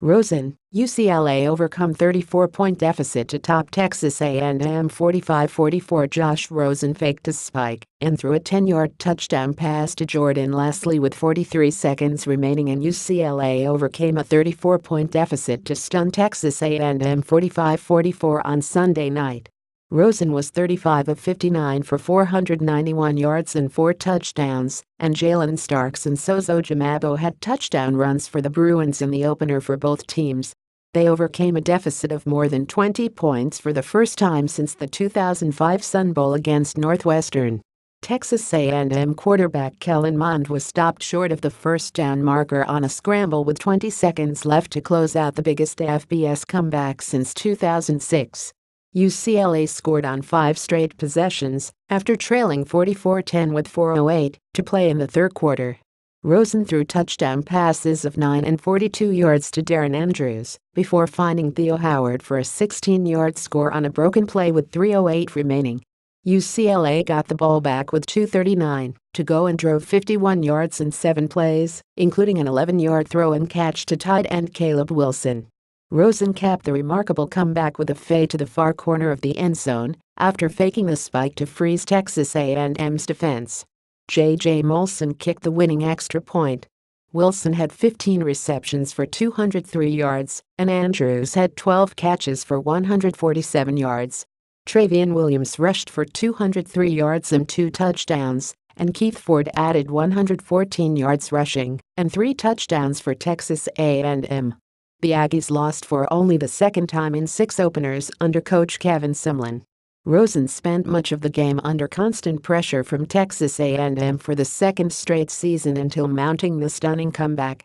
Rosen, UCLA overcome 34-point deficit to top Texas A&M 45-44. Josh Rosen faked a spike and threw a 10-yard touchdown pass to Jordan Lasley with 43 seconds remaining, and UCLA overcame a 34-point deficit to stun Texas A&M 45-44 on Sunday night. Rosen was 35 of 59 for 491 yards and 4 touchdowns, and Jalen Starks and Soso Jamabo had touchdown runs for the Bruins in the opener for both teams. They overcame a deficit of more than 20 points for the first time since the 2005 Sun Bowl against Northwestern. Texas A&M quarterback Kellen Mond was stopped short of the first down marker on a scramble with 20 seconds left to close out the biggest FBS comeback since 2006. UCLA scored on 5 straight possessions after trailing 44-10 with 4:08 to play in the third quarter. Rosen threw touchdown passes of 9 and 42 yards to Darren Andrews before finding Theo Howard for a 16-yard score on a broken play with 3:08 remaining. UCLA got the ball back with 2:39 to go and drove 51 yards in 7 plays, including an 11-yard throw and catch to tight end Caleb Wilson. Rosen capped the remarkable comeback with a fade to the far corner of the end zone after faking the spike to freeze Texas A&M's defense. J.J. Molson kicked the winning extra point. Wilson had 15 receptions for 203 yards, and Andrews had 12 catches for 147 yards. Travion Williams rushed for 203 yards and 2 touchdowns, and Keith Ford added 114 yards rushing and 3 touchdowns for Texas A&M. The Aggies lost for only the second time in 6 openers under coach Kevin Sumlin. Rosen spent much of the game under constant pressure from Texas A&M for the second straight season until mounting the stunning comeback.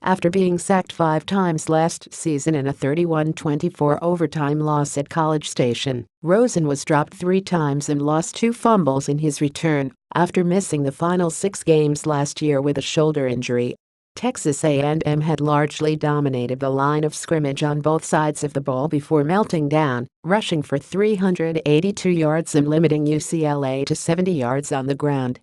After being sacked 5 times last season in a 31-24 overtime loss at College Station, Rosen was dropped 3 times and lost 2 fumbles in his return after missing the final 6 games last year with a shoulder injury. Texas A&M had largely dominated the line of scrimmage on both sides of the ball before melting down, rushing for 382 yards and limiting UCLA to 70 yards on the ground.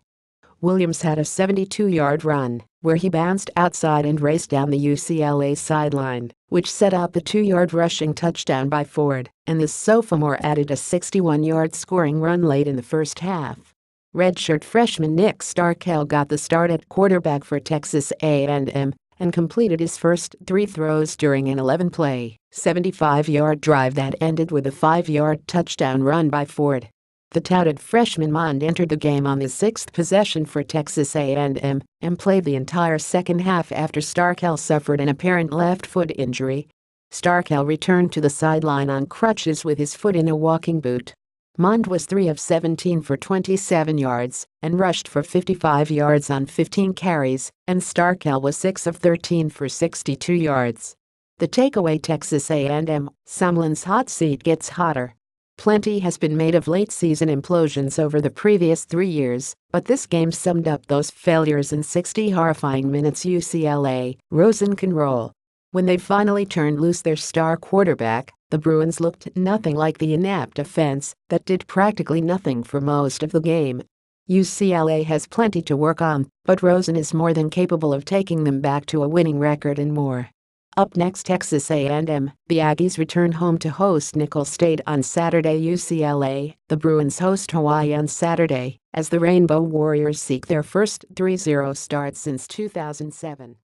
Williams had a 72-yard run, where he bounced outside and raced down the UCLA sideline, which set up a 2-yard rushing touchdown by Ford, and the sophomore added a 61-yard scoring run late in the first half. Redshirt freshman Nick Starkel got the start at quarterback for Texas A&M and completed his first 3 throws during an 11-play, 75-yard drive that ended with a 5-yard touchdown run by Ford. The touted freshman Mond entered the game on the 6th possession for Texas A&M and played the entire second half after Starkel suffered an apparent left foot injury. Starkel returned to the sideline on crutches with his foot in a walking boot. Mond was 3 of 17 for 27 yards and rushed for 55 yards on 15 carries, and Starkel was 6 of 13 for 62 yards. The takeaway: Texas A&M, Sumlin's hot seat gets hotter. Plenty has been made of late-season implosions over the previous 3 years, but this game summed up those failures in 60 horrifying minutes. UCLA, Rosen can roll. When they finally turned loose their star quarterback, the Bruins looked nothing like the inept offense that did practically nothing for most of the game. UCLA has plenty to work on, but Rosen is more than capable of taking them back to a winning record and more. Up next, Texas A&M. The Aggies return home to host Nicholls State on Saturday. UCLA, the Bruins host Hawaii on Saturday as the Rainbow Warriors seek their first 3-0 start since 2007.